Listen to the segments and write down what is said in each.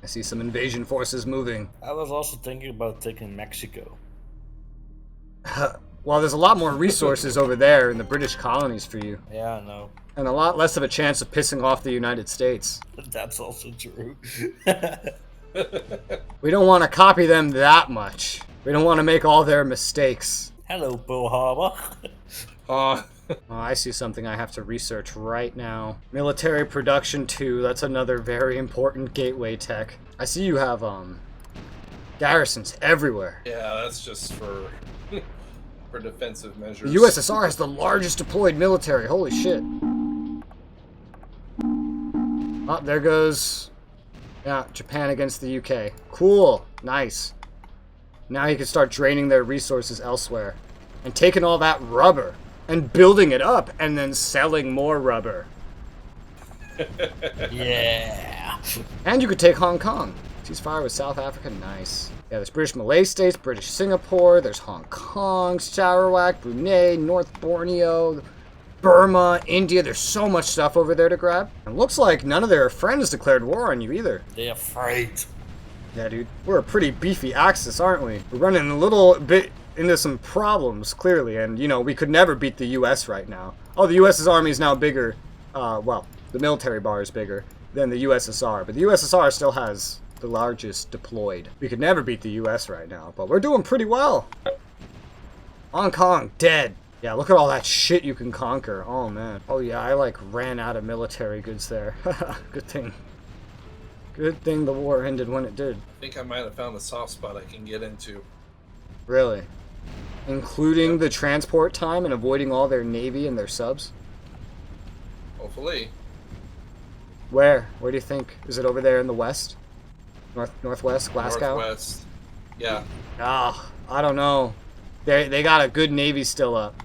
I see some invasion forces moving. I was also thinking about taking Mexico. Well, there's a lot more resources over there in the British colonies for you. Yeah, I know. And a lot less of a chance of pissing off the United States. That's also true. We don't want to copy them that much. We don't want to make all their mistakes. Hello, Pearl Harbor. Oh, I see something I have to research right now. Military production 2, that's another very important gateway tech. I see you have, garrisons everywhere. Yeah, that's just for defensive measures. The USSR has the largest deployed military, holy shit. Oh, there goes, yeah, Japan against the UK. Cool, nice. Now you can start draining their resources elsewhere. And taking all that rubber and building it up and then selling more rubber. Yeah. And you could take Hong Kong. Ceasefire with South Africa, nice. Yeah, there's British Malay states, British Singapore, there's Hong Kong, Sarawak, Brunei, North Borneo, Burma, India. There's so much stuff over there to grab. And looks like none of their friends declared war on you either. They're afraid. Yeah, dude. We're a pretty beefy Axis, aren't we? We're running a little bit into some problems, clearly, and, you know, we could never beat the U.S. right now. Oh, the U.S.'s army is now bigger, well, the military bar is bigger than the USSR, but the USSR still has the largest deployed. We could never beat the U.S. right now, but we're doing pretty well. Hong Kong, dead. Yeah, look at all that shit you can conquer. Oh, man. Oh, yeah, I, like, ran out of military goods there. Good thing. Good thing the war ended when it did. I think I might have found a soft spot I can get into. Really? Including the transport time and avoiding all their navy and their subs? Hopefully. Where? Where do you think? Is it over there in the west? Northwest? Glasgow? Northwest. Yeah. Ah, I don't know. They got a good navy still up.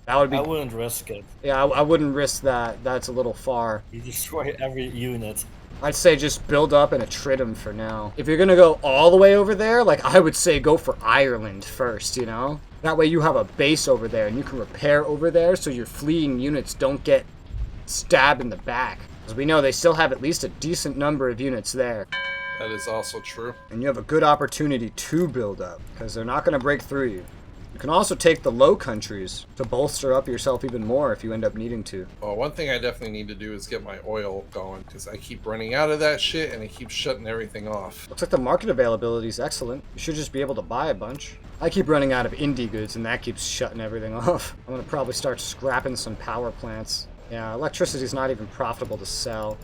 That would be... I wouldn't risk it. Yeah, I wouldn't risk that. That's a little far. You destroy every unit. I'd say just build up and attrit them for now. If you're gonna go all the way over there, like, I would say go for Ireland first, you know? That way you have a base over there and you can repair over there so your fleeing units don't get stabbed in the back. Because we know they still have at least a decent number of units there. That is also true. And you have a good opportunity to build up, because they're not gonna break through you. You can also take the Low Countries to bolster up yourself even more if you end up needing to. Well, one thing I definitely need to do is get my oil going, because I keep running out of that shit and it keeps shutting everything off. Looks like the market availability is excellent. You should just be able to buy a bunch. I keep running out of indie goods and that keeps shutting everything off. I'm gonna probably start scrapping some power plants. Yeah, electricity is not even profitable to sell.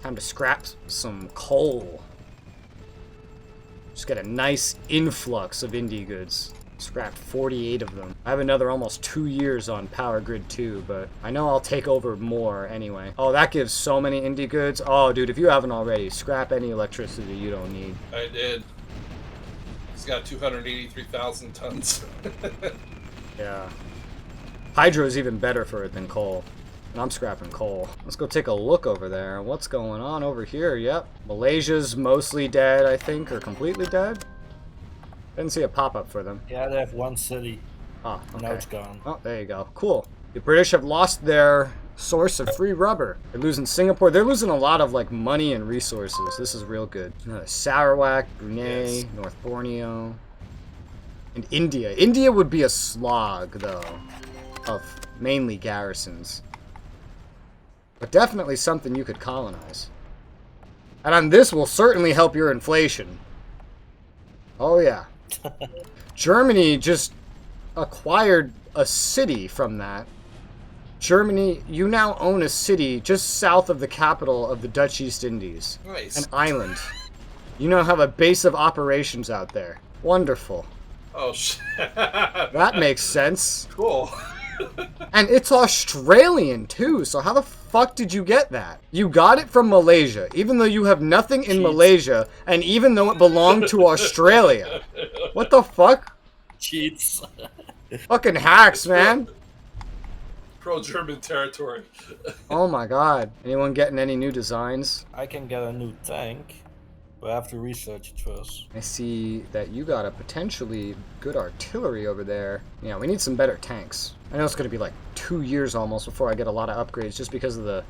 Time to scrap some coal. Just get a nice influx of indie goods. Scrapped 48 of them. I have another almost 2 years on Power Grid 2, but I know I'll take over more anyway. Oh, that gives so many indie goods. Oh, dude, if you haven't already, scrap any electricity you don't need. I did. He's got 283,000 tons. Yeah. Hydro is even better for it than coal. And I'm scrapping coal. Let's go take a look over there. What's going on over here? Yep. Malaysia's mostly dead, I think, or completely dead. Didn't see a pop-up for them. Yeah, they have one city. Oh, okay. Now it's gone. Oh, there you go. Cool. The British have lost their source of free rubber. They're losing Singapore. They're losing a lot of, like, money and resources. This is real good. Sarawak, Brunei, yes. North Borneo, and India. India would be a slog, though, of mainly garrisons. But definitely something you could colonize. And on this will certainly help your inflation. Oh, yeah. Germany just acquired a city from that. Germany, you now own a city just south of the capital of the Dutch East Indies. Nice. An island. You now have a base of operations out there. Wonderful. Oh, shit. That makes sense. Cool. And it's Australian, too, so how the fuck did you get that? You got it from Malaysia, even though you have nothing in Malaysia, and even though it belonged to Australia. What the fuck? Cheats. Fucking hacks, man. Pro-German territory. Oh my god. Anyone getting any new designs? I can get a new tank, but I have to research it first. I see that you got a potentially good artillery over there. Yeah, we need some better tanks. I know it's going to be like 2 years almost before I get a lot of upgrades just because of the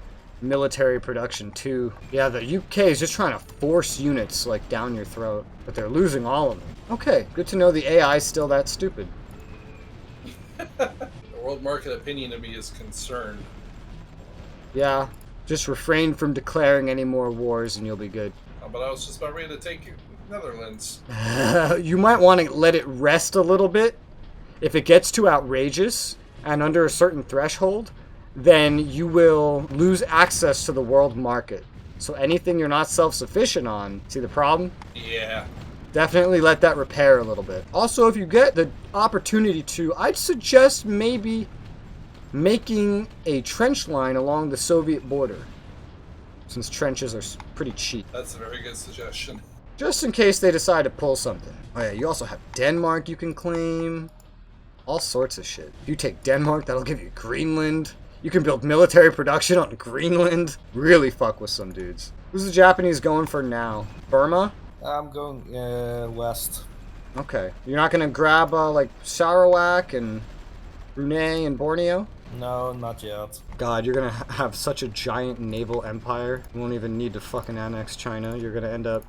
military production too. Yeah, the UK is just trying to force units like down your throat, but they're losing all of them. Okay, good to know the AI is still that stupid. The world market opinion of me is concerned. Yeah, just refrain from declaring any more wars and you'll be good. But I was just about ready to take Netherlands. You might want to let it rest a little bit. If it gets too outrageous and under a certain threshold, then you will lose access to the world market. So anything you're not self-sufficient on, see the problem? Yeah. Definitely let that repair a little bit. Also, if you get the opportunity to, I'd suggest maybe making a trench line along the Soviet border, since trenches are pretty cheap. That's a very good suggestion. Just in case they decide to pull something. Oh yeah, you also have Denmark you can claim. All sorts of shit. If you take Denmark, that'll give you Greenland. You can build military production on Greenland. Really fuck with some dudes. Who's the Japanese going for now? Burma? I'm going west. Okay. You're not gonna grab like Sarawak and Brunei and Borneo? No, not yet. God, you're gonna have such a giant naval empire. You won't even need to fucking annex China. You're gonna end up...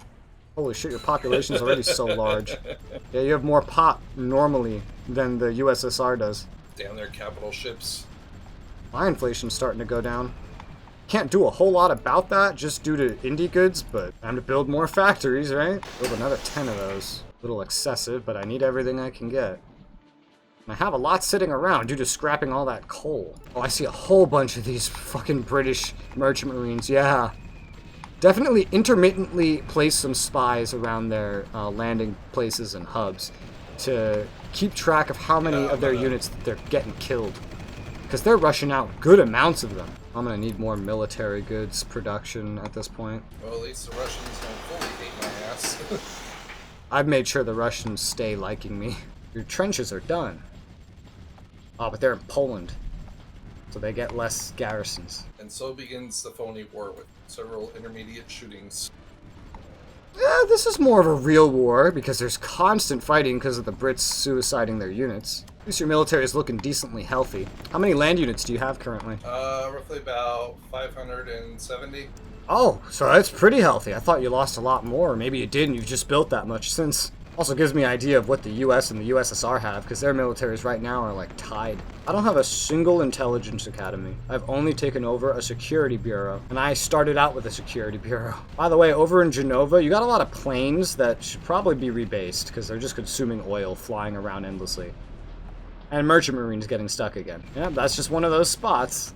Holy shit, your population's already so large. Yeah, you have more pop normally than the USSR does. Damn their capital ships. My inflation's starting to go down. Can't do a whole lot about that just due to indie goods, but time to build more factories, right? Build another 10 of those. A little excessive, but I need everything I can get. And I have a lot sitting around due to scrapping all that coal. Oh, I see a whole bunch of these fucking British merchant marines, yeah. Definitely intermittently place some spies around their landing places and hubs to keep track of how many of their units they're getting killed. Because they're rushing out good amounts of them. I'm gonna need more military goods production at this point. Well, at least the Russians don't fully hate my ass. I've made sure the Russians stay liking me. Your trenches are done. Oh, but they're in Poland. So they get less garrisons. And so begins the phony war with several intermediate shootings. This is more of a real war because there's constant fighting because of the Brits suiciding their units. At least your military is looking decently healthy. How many land units do you have currently? Roughly about 570. Oh, so that's pretty healthy. I thought you lost a lot more. Maybe you didn't. You've just built that much since. Also gives me an idea of what the US and the USSR have, because their militaries right now are like tied. I don't have a single intelligence academy. I've only taken over a security bureau, and I started out with a security bureau. By the way, over in Genova, you got a lot of planes that should probably be rebased, because they're just consuming oil flying around endlessly. And merchant marines getting stuck again. Yeah, that's just one of those spots.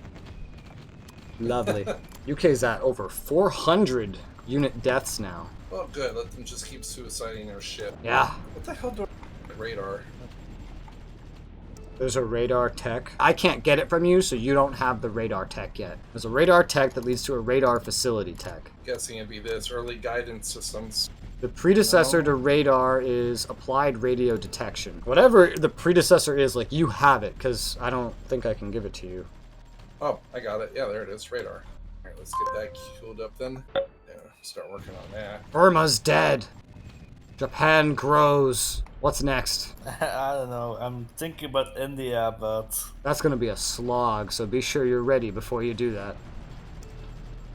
Lovely. UK's at over 400 unit deaths now. Well, good. Let them just keep suiciding their ship. Yeah. What the hell do radar? There's a radar tech. I can't get it from you, so you don't have the radar tech yet. There's a radar tech that leads to a radar facility tech. Guessing it'd be this early guidance systems. The predecessor to radar is applied radio detection. Whatever the predecessor is, like, you have it, because I don't think I can give it to you. Oh, I got it. Yeah, there it is. Radar. Alright, let's get that queued up then. Yeah, start working on that. Burma's dead. Japan grows. What's next? I don't know. I'm thinking about India, but... That's gonna be a slog, so be sure you're ready before you do that.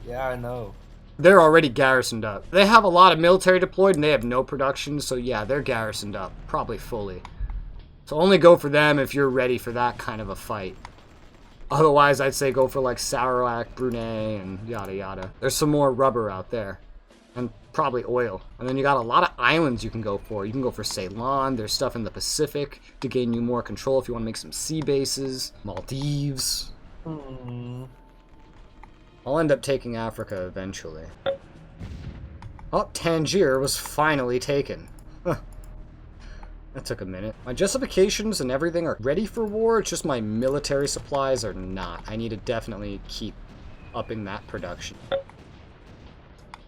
Yeah, I know. They're already garrisoned up. They have a lot of military deployed and they have no production, so yeah, they're garrisoned up. Probably fully. So only go for them if you're ready for that kind of a fight. Otherwise, I'd say go for like Sarawak, Brunei, and yada yada. There's some more rubber out there. And probably oil. And then you got a lot of islands you can go for. You can go for Ceylon. There's stuff in the Pacific to gain you more control if you want to make some sea bases. Maldives. I'll end up taking Africa eventually. Oh, Tangier was finally taken. Huh. That took a minute. My justifications and everything are ready for war, it's just my military supplies are not. I need to definitely keep upping that production.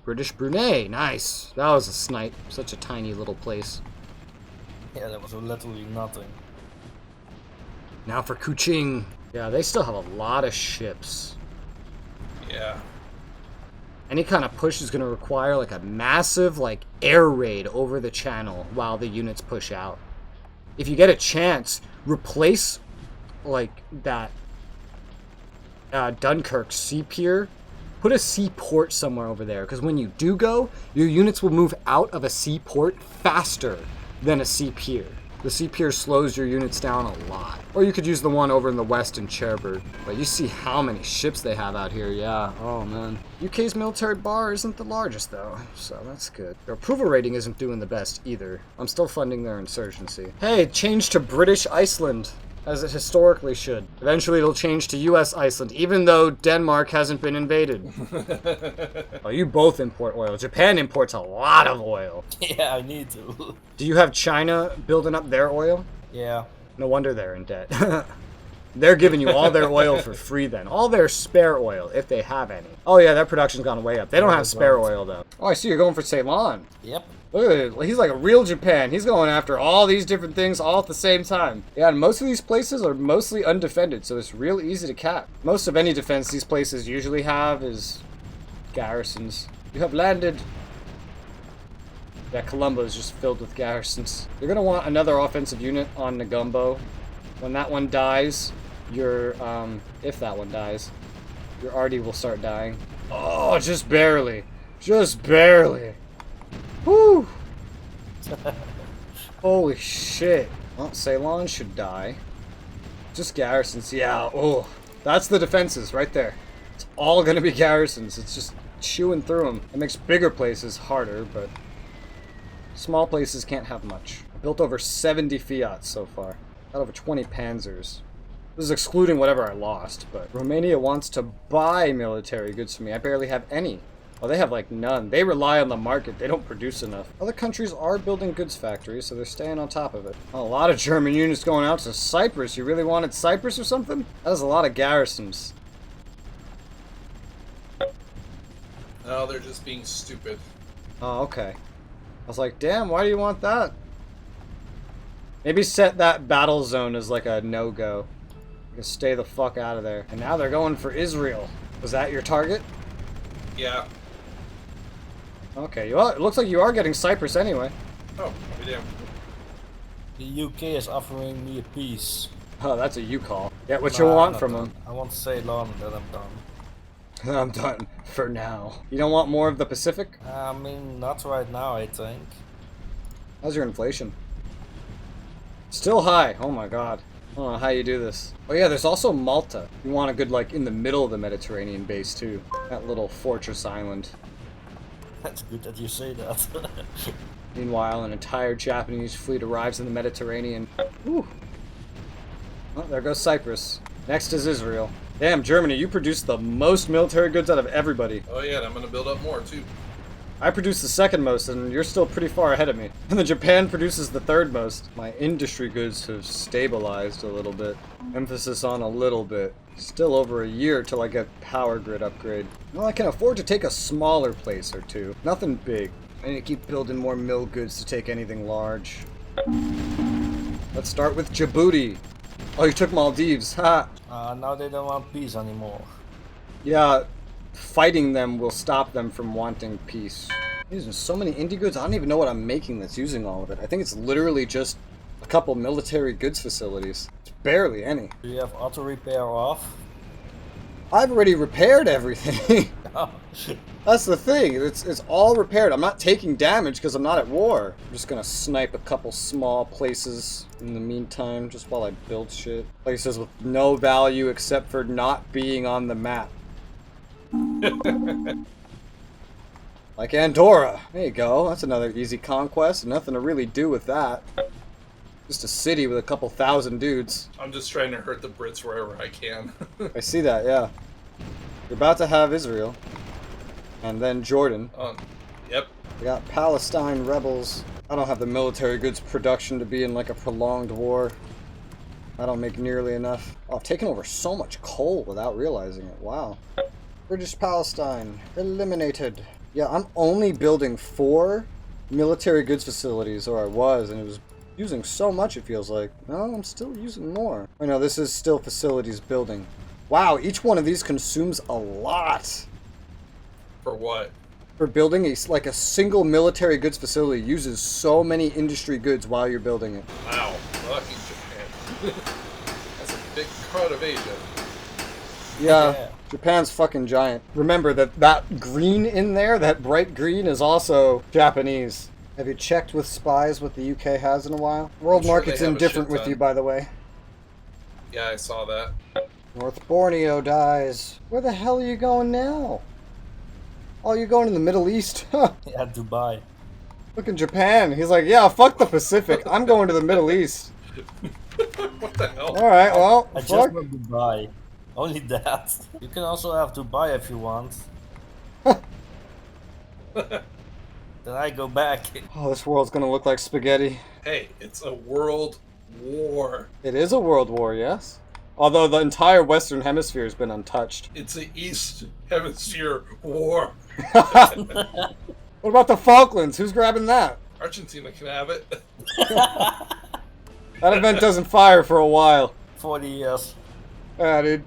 British Brunei, nice. That was a snipe. Such a tiny little place. Yeah, that was literally nothing. Now for Kuching. Yeah, they still have a lot of ships. Yeah. Any kind of push is going to require like a massive like air raid over the channel while the units push out. If you get a chance, replace like that Dunkirk sea pier Put a seaport somewhere over there, because when you do go, your units will move out of a seaport faster than a sea pier. The sea pier slows your units down a lot. Or you could use the one over in the west in Cherbourg. But you see how many ships they have out here, yeah. Oh, man. UK's military bar isn't the largest, though, so that's good. Their approval rating isn't doing the best, either. I'm still funding their insurgency. Hey, change to British Iceland, as it historically should. Eventually it'll change to US Iceland, even though Denmark hasn't been invaded. Oh, you both import oil. Japan imports a lot of oil. Yeah, I need to. Do you have China building up their oil? Yeah. No wonder they're in debt. They're giving you all their oil for free then. All their spare oil, if they have any. Oh yeah, their production's gone way up. They don't have spare oil though. Oh, I see you're going for Ceylon. Yep. Look at it. He's like a real Japan. He's going after all these different things all at the same time. Yeah, and most of these places are mostly undefended, so it's real easy to cap. Most of any defense these places usually have is garrisons. You have landed. Yeah, Colombo is just filled with garrisons. You're going to want another offensive unit on Negumbo. When that one dies, your, if that one dies, your Artie will start dying. Oh, just barely. Just barely. Whew! Holy shit. Well, Ceylon should die. Just garrisons, yeah. Oh, that's the defenses right there. It's all gonna be garrisons. It's just chewing through them. It makes bigger places harder, but small places can't have much. I built over 70 Fiats so far. Got over 20 Panzers. This is excluding whatever I lost, but Romania wants to buy military goods from me. I barely have any. Oh, they have like none. They rely on the market. They don't produce enough. Other countries are building goods factories, so they're staying on top of it. Oh, a lot of German units going out to Cyprus. You really wanted Cyprus or something? That is a lot of garrisons. No, they're just being stupid. Oh, okay. I was like, damn, why do you want that? Maybe set that battle zone as like a no-go. You can stay the fuck out of there. And now they're going for Israel. Was that your target? Yeah. Okay, well, it looks like you are getting Cyprus anyway. Oh, we did. The UK is offering me a peace. Oh, that's a you call. Get what you want from them. I want Ceylon, then I'm done. I'm done for now. You don't want more of the Pacific? I mean, not right now, I think. How's your inflation? Still high. Oh my god. I don't know how you do this. Oh yeah, there's also Malta. You want a good, like, in the middle of the Mediterranean base, too. That little fortress island. That's good that you say that. Meanwhile, an entire Japanese fleet arrives in the Mediterranean. Whew. Well, there goes Cyprus. Next is Israel. Damn, Germany, you produce the most military goods out of everybody. Oh yeah, and I'm gonna build up more too. I produce the second most, and you're still pretty far ahead of me. And then Japan produces the third most. My industry goods have stabilized a little bit. Emphasis on a little bit. Still over a year till I get power grid upgrade. Well, I can afford to take a smaller place or two. Nothing big. I need to keep building more mill goods to take anything large. Let's start with Djibouti. Oh, you took Maldives. Ha! Now they don't want peace anymore. Yeah. Fighting them will stop them from wanting peace. I'm using so many indie goods, I don't even know what I'm making that's using all of it. I think it's literally just a couple military goods facilities. It's barely any. Do you have auto repair off? I've already repaired everything. That's the thing, it's all repaired. I'm not taking damage because I'm not at war. I'm just gonna snipe a couple small places in the meantime, just while I build shit. Places with no value except for not being on the map. Like Andorra. There you go. That's another easy conquest. Nothing to really do with that. Just a city with a couple thousand dudes. I'm just trying to hurt the Brits wherever I can. I see that, yeah. You're about to have Israel. And then Jordan. Yep. We got Palestine rebels. I don't have the military goods production to be in like a prolonged war. I don't make nearly enough. Oh, I've taken over so much coal without realizing it. Wow. British Palestine eliminated. Yeah, I'm only building 4 military goods facilities, or I was, and it was using so much it feels like. No, I'm still using more. I know this is still facilities building. Wow, each one of these consumes a lot. For what? For building a single military goods facility uses so many industry goods while you're building it. Wow, lucky Japan. That's a big part of Asia. Yeah, Japan's fucking giant. Remember that green in there, that bright green, is also Japanese. Have you checked with spies what the UK has in a while? World I'm sure market's they have a indifferent shit with ton. you, by the way. Yeah, I saw that. North Borneo dies. Where the hell are you going now? Oh, you're going to the Middle East? Huh. Yeah, Dubai. Look in Japan. He's like, yeah, fuck the Pacific. I'm going to the Middle East. What the hell? Alright, well, I just fuck. want Dubai. Only that. You can also have Dubai if you want. Then I go back. Oh, this world's gonna look like spaghetti. Hey, it's a world war. It is a world war, yes? Although the entire Western Hemisphere has been untouched. It's an East Hemisphere war. What about the Falklands? Who's grabbing that? Argentina can have it. That event doesn't fire for a while. 40 years. Yeah, dude.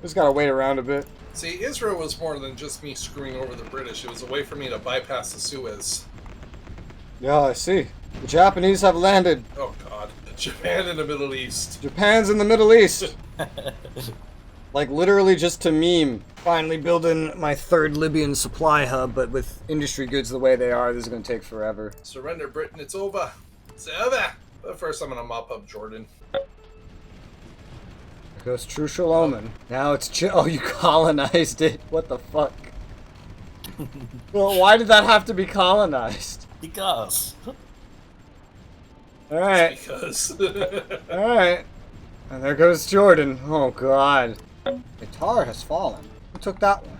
Just gotta wait around a bit. See, Israel was more than just me screwing over the British. It was a way for me to bypass the Suez. Yeah, I see. The Japanese have landed. Oh god. Japan in the Middle East. Japan's in the Middle East. Like literally just to meme. Finally building my third Libyan supply hub, but with industry goods the way they are, this is gonna take forever. Surrender, Britain. It's over. It's over. But first, I'm gonna mop up Jordan. There goes True Shaloman. Now it's oh, you colonized it. What the fuck? Well, why did that have to be colonized? Because. Alright. Because. Alright. And there goes Jordan. Oh god. Qatar has fallen. Who took that one?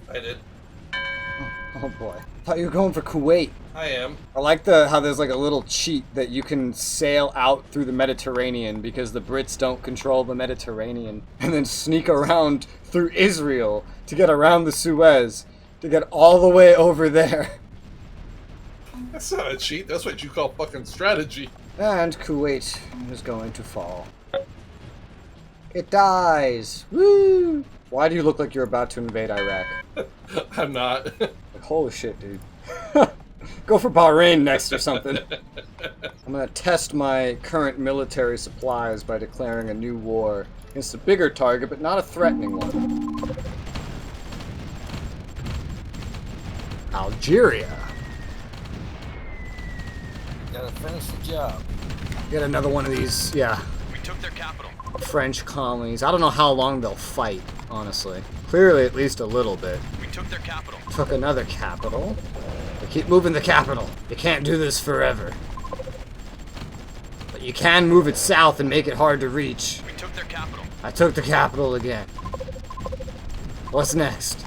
I did. Oh boy. Thought you were going for Kuwait. I am. I like how there's like a little cheat that you can sail out through the Mediterranean because the Brits don't control the Mediterranean, and then sneak around through Israel to get around the Suez to get all the way over there. That's not a cheat. That's what you call fucking strategy. And Kuwait is going to fall. It dies. Woo! Why do you look like you're about to invade Iraq? I'm not. Like, holy shit, dude. Go for Bahrain next or something. I'm gonna test my current military supplies by declaring a new war against a bigger target, but not a threatening one. Algeria. Gotta finish the job. Get another one of these, yeah, We took their capital. French colonies. I don't know how long they'll fight, honestly. Clearly at least a little bit. We took their capital. Took another capital. They keep moving the capital. You can't do this forever. But you can move it south and make it hard to reach. We took their capital. I took the capital again. What's next?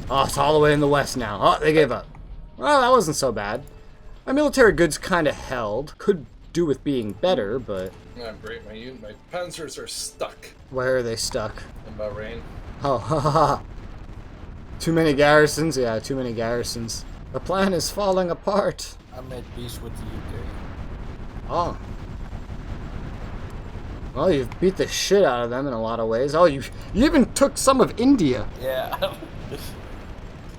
Oh, it's all the way in the west now. Oh, they gave up. Well, that wasn't so bad. My military goods kind of held. Could do with being better, but... I'm great. My panzers are stuck Where are they stuck? in Bahrain. Oh, ha ha ha. Too many garrisons? Yeah, too many garrisons. The plan is falling apart. I made peace with the UK. Oh. Well, you've beat the shit out of them in a lot of ways. Oh, you even took some of India. Yeah.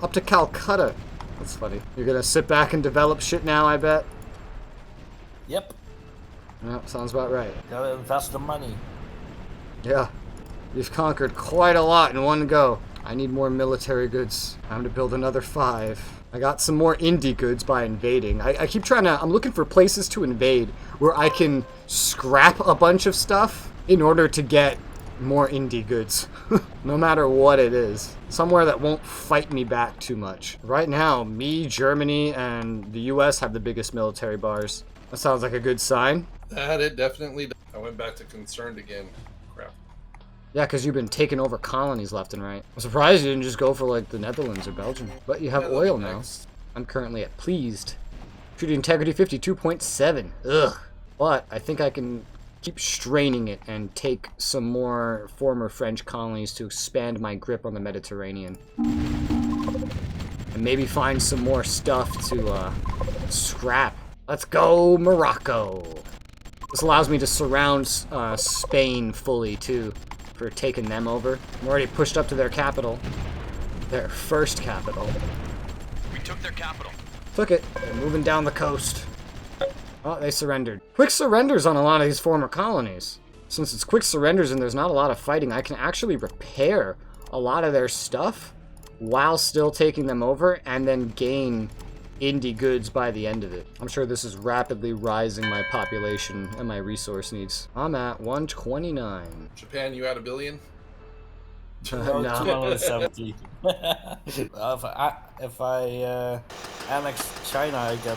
Up to Calcutta. That's funny. You're gonna sit back and develop shit now, I bet? Yep. Yep, sounds about right. Gotta invest the money. Yeah. You've conquered quite a lot in one go. I need more military goods. Time to build another 5. I got some more indie goods by invading. I keep trying to... I'm looking for places to invade where I can scrap a bunch of stuff in order to get more indie goods. No matter what it is. Somewhere that won't fight me back too much. Right now, me, Germany, and the US have the biggest military bars. That sounds like a good sign. That it definitely does. I went back to concerned again. Crap. Yeah, because you've been taking over colonies left and right. I'm surprised you didn't just go for, like, the Netherlands or Belgium. But you have Yeah, oil that'll be now. next. I'm currently at pleased. Treaty integrity 52.7. Ugh. But I think I can keep straining it and take some more former French colonies to expand my grip on the Mediterranean. And maybe find some more stuff to scrap. Let's go, Morocco. This allows me to surround Spain fully, too, for taking them over. I'm already pushed up to their capital. Their first capital. We took their capital. Took it. They're moving down the coast. Oh, they surrendered. Quick surrenders on a lot of these former colonies. Since it's quick surrenders and there's not a lot of fighting, I can actually repair a lot of their stuff while still taking them over and then gain indie goods by the end of it. I'm sure this is rapidly rising my population and my resource needs. I'm at 129. Japan, you at $1 billion? No, No. 270. If I annex China, I get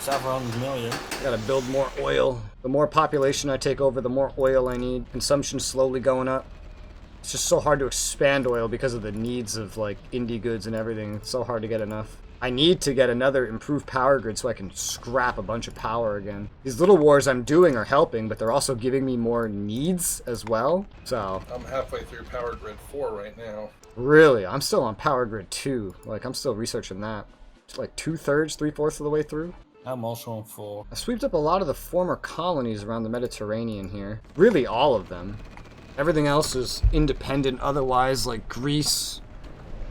700 million. I gotta build more oil. The more population I take over, the more oil I need. Consumption's slowly going up. It's just so hard to expand oil because of the needs of like indie goods and everything. It's so hard to get enough. I need to get another improved power grid so I can scrap a bunch of power again. These little wars I'm doing are helping, but they're also giving me more needs as well. So I'm halfway through Power Grid 4 right now. really, I'm still on power grid 2. Like I'm still researching that. It's like 2/3, 3/4 of the way through. I'm also on 4. I sweeped up a lot of the former colonies around the Mediterranean here. Really all of them. Everything else is independent otherwise, like Greece.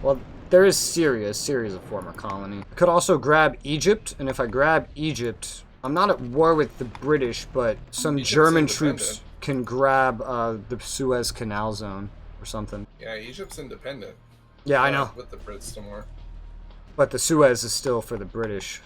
Well, there is Syria. Syria's a former colony. I could also grab Egypt, and if I grab Egypt, I'm not at war with the British, but some Egypt's German independent. troops can grab the Suez Canal zone or something. Yeah, Egypt's independent. Yeah, I know. With the Brits still more. But the Suez is still for the British.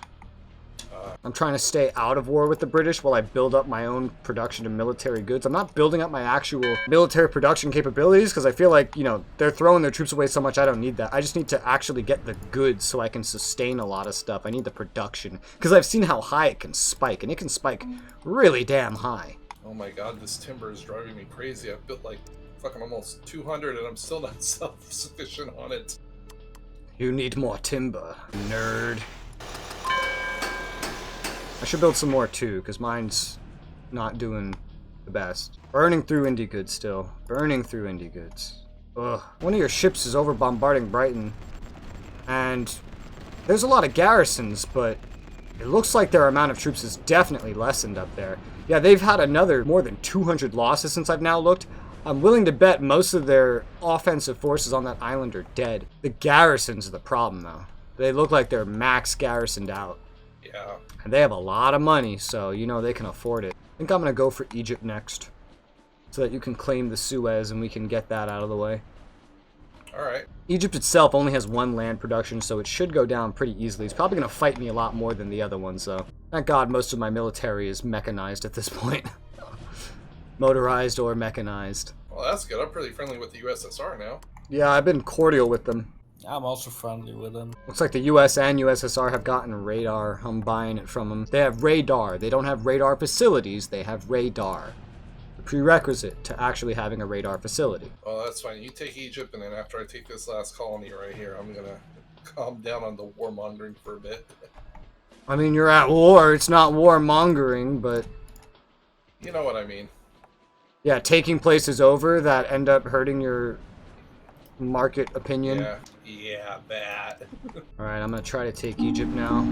I'm trying to stay out of war with the British while I build up my own production of military goods. I'm not building up my actual military production capabilities because I feel like, you know, they're throwing their troops away so much I don't need that. I just need to actually get the goods so I can sustain a lot of stuff. I need the production because I've seen how high it can spike, and it can spike really damn high. Oh my god, this timber is driving me crazy. I've built like fucking almost 200 and I'm still not self-sufficient on it. You need more timber, nerd. I should build some more too, because mine's not doing the best. Burning through indie goods still. Burning through indie goods. Ugh. One of your ships is over bombarding Brighton. And there's a lot of garrisons, but it looks like their amount of troops is definitely lessened up there. Yeah, they've had another more than 200 losses since I've now looked. I'm willing to bet most of their offensive forces on that island are dead. The garrisons are the problem, though. They look like they're max garrisoned out. Yeah. And they have a lot of money, so you know they can afford it. I think I'm going to go for Egypt next. So that you can claim the Suez and we can get that out of the way. Alright. Egypt itself only has 1 land production, so it should go down pretty easily. It's probably going to fight me a lot more than the other ones, though. Thank God most of my military is mechanized at this point. Motorized or mechanized. Well, that's good. I'm pretty friendly with the USSR now. Yeah, I've been cordial with them. I'm also friendly with them. Looks like the US and USSR have gotten radar. I'm buying it from them. They have radar. They don't have radar facilities. They have radar. The prerequisite to actually having a radar facility. Well, that's fine. You take Egypt, and then after I take this last colony right here, I'm gonna calm down on the warmongering for a bit. I mean, you're at war. It's not warmongering, but... You know what I mean. Yeah, taking places over that end up hurting your market opinion. Yeah, that. Alright, I'm going to try to take Egypt now.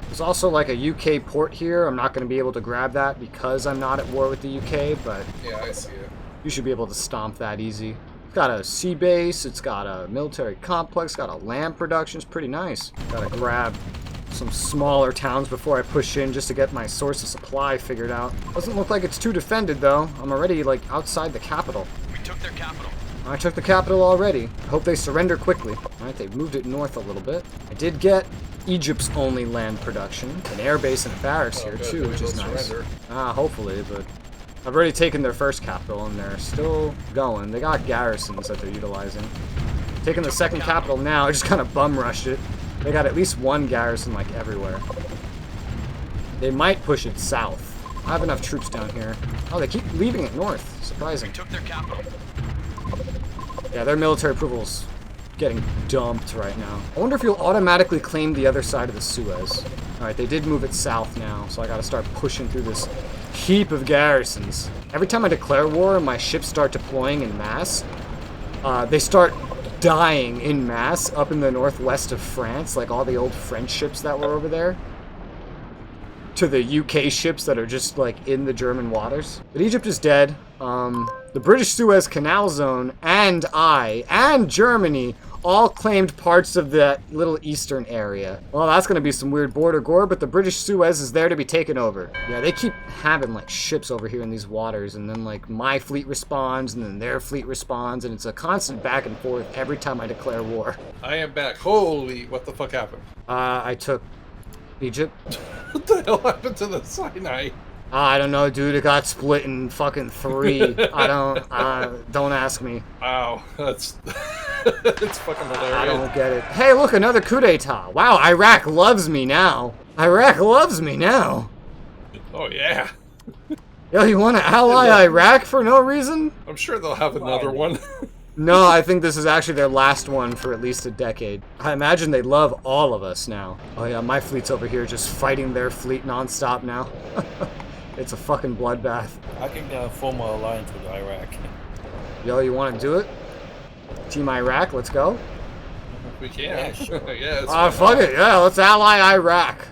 There's also like a UK port here. I'm not going to be able to grab that because I'm not at war with the UK, but Yeah, I see it. you should be able to stomp that easy. It's got a sea base, it's got a military complex, got a land production. It's pretty nice. Gotta grab some smaller towns before I push in just to get my source of supply figured out. Doesn't look like it's too defended though. I'm already like outside the capital. We took their capital. I took the capital already. I hope they surrender quickly. Alright, they've moved it north a little bit. I did get Egypt's only land production. An airbase and a barracks here good. too, Maybe which is they'll nice. surrender. Hopefully, but I've already taken their first capital and they're still going. They got garrisons that they're utilizing. Taking the second capital now, I just kind of bum rushed it. They got at least 1 garrison like everywhere. They might push it south. I have enough troops down here. Oh, they keep leaving it north. Surprising. We took their capital. Yeah, their military approval's getting dumped right now. I wonder if you'll automatically claim the other side of the Suez. Alright, they did move it south now, so I gotta start pushing through this heap of garrisons. Every time I declare war and my ships start deploying in mass, they start dying in mass up in the northwest of France, like all the old French ships that were over there, to the UK ships that are just like in the German waters. But Egypt is dead. The British Suez Canal Zone and Germany all claimed parts of that little eastern area. Well, that's gonna be some weird border gore, but the British Suez is there to be taken over. Yeah, they keep having like ships over here in these waters, and then like my fleet responds, and then their fleet responds, and it's a constant back and forth every time I declare war. I am back. Holy, what the fuck happened? I took Egypt. What the hell happened to the Sinai? I don't know, dude. It got split in fucking 3. Don't ask me. Wow, that's it's fucking hilarious. I don't get it. Hey, look, another coup d'etat. Wow, Iraq loves me now. Iraq loves me now. Oh yeah. Yo, you want to ally Iraq for no reason? I'm sure they'll have another one. No, I think this is actually their last one for at least a decade. I imagine they love all of us now. Oh yeah, my fleet's over here just fighting their fleet nonstop now. It's a fucking bloodbath. I can form an alliance with Iraq. Yo, you want to do it? Team Iraq, let's go. We can. Yeah, sure. Yeah. Fuck it. Yeah, let's ally Iraq.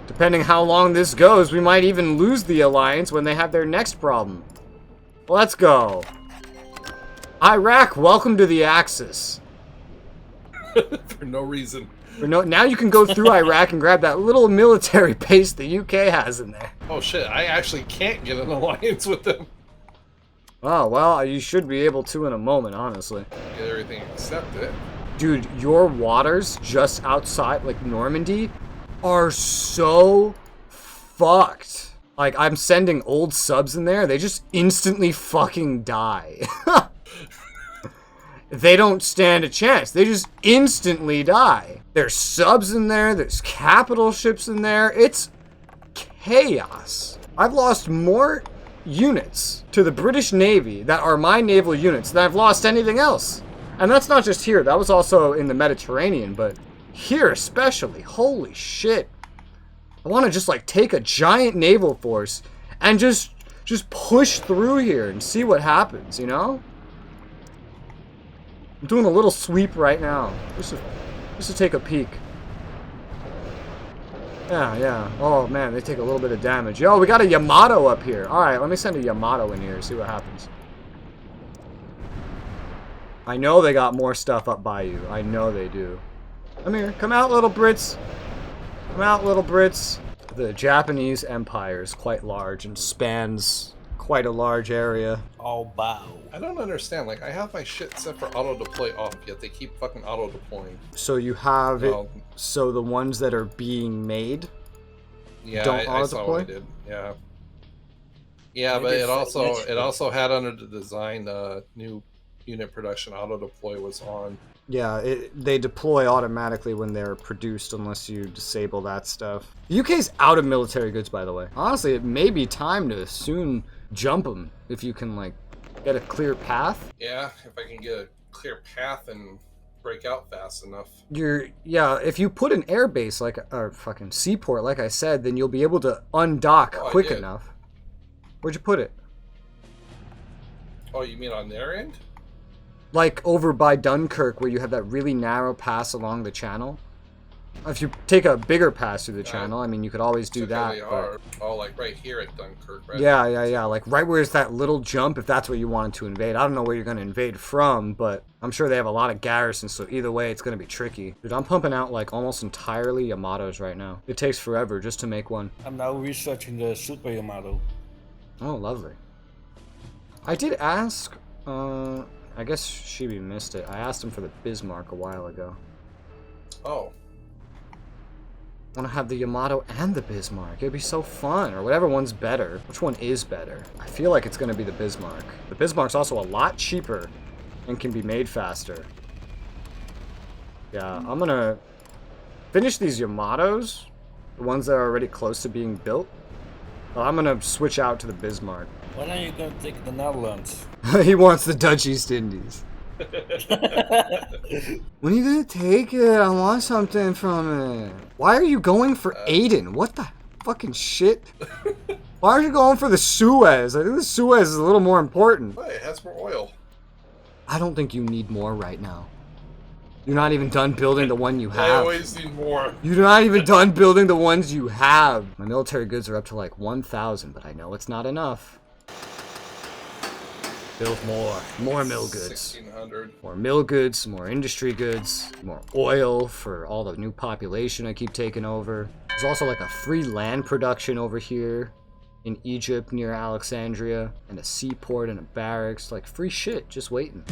Depending how long this goes, we might even lose the alliance when they have their next problem. Let's go. Iraq, welcome to the Axis. For no reason. Now you can go through Iraq and grab that little military base the UK has in there. Oh shit, I actually can't get an alliance with them. Oh, well, you should be able to in a moment, honestly. Get everything except it. Dude, your waters just outside, like Normandy, are so fucked. Like, I'm sending old subs in there, they just instantly fucking die. They don't stand a chance. They just instantly die. There's subs in there. There's capital ships in there. It's chaos. I've lost more units to the British Navy that are my naval units than I've lost anything else. And that's not just here. That was also in the Mediterranean, but here especially. Holy shit. I want to just like take a giant naval force and just push through here and see what happens, you know? I'm doing a little sweep right now, just to take a peek. Yeah. Oh man, they take a little bit of damage. Yo, we got a Yamato up here. All right, let me send a Yamato in here and see what happens. I know they got more stuff up by you. I know they do. Come here. Come out, little Brits. Come out, little Brits. The Japanese Empire is quite large and spans quite a large area. Oh, bow. I don't understand. Like, I have my shit set for auto-deploy off, yet they keep fucking auto-deploying. So you have Well, it, so the ones that are being made Yeah, don't I saw auto-deploy? what I did. Yeah. Yeah, Maybe but it's it also had under the design new unit production auto-deploy was on. Yeah, they deploy automatically when they're produced unless you disable that stuff. The UK's out of military goods, by the way. Honestly, it may be time to soon jump them if you can, like, get a clear path. Yeah, if I can get a clear path and break out fast enough. Yeah, if you put an air base, like, or fucking seaport, like I said, then you'll be able to undock Oh, I quick did. enough. Where'd you put it? Oh, you mean on their end? Like over by Dunkirk, where you have that really narrow pass along the channel. If you take a bigger pass through the channel, I mean, you could always do that. They But... are. Oh, like right here at Dunkirk, right? Yeah. Like right where it's that little jump, if that's what you wanted to invade. I don't know where you're going to invade from, but I'm sure they have a lot of garrisons, so either way, it's going to be tricky. Dude, I'm pumping out like almost entirely Yamatos right now. It takes forever just to make one. I'm now researching the Super Yamato. Oh, lovely. I did ask, I guess Shibi missed it. I asked him for the Bismarck a while ago. Oh. I want to have the Yamato and the Bismarck. It'd be so fun, or whatever one's better. Which one is better? I feel like it's going to be the Bismarck. The Bismarck's also a lot cheaper and can be made faster. Yeah, I'm going to finish these Yamatos, the ones that are already close to being built. Well, I'm going to switch out to the Bismarck. When are you going to take the Netherlands? He wants the Dutch East Indies. When are you gonna take it? I want something from it. Why are you going for Aden? What the fucking shit? Why are you going for the Suez? I think the Suez is a little more important. Hey, it has more oil. I don't think you need more right now. You're not even done building the one you I have. always need more. You're not even done building the ones you have. My military goods are up to like 1,000, but I know it's not enough. Build more mill goods. 1600. More mill goods, more industry goods, more oil for all the new population I keep taking over. There's also like a free land production over here in Egypt near Alexandria, and a seaport and a barracks, like free shit just waiting.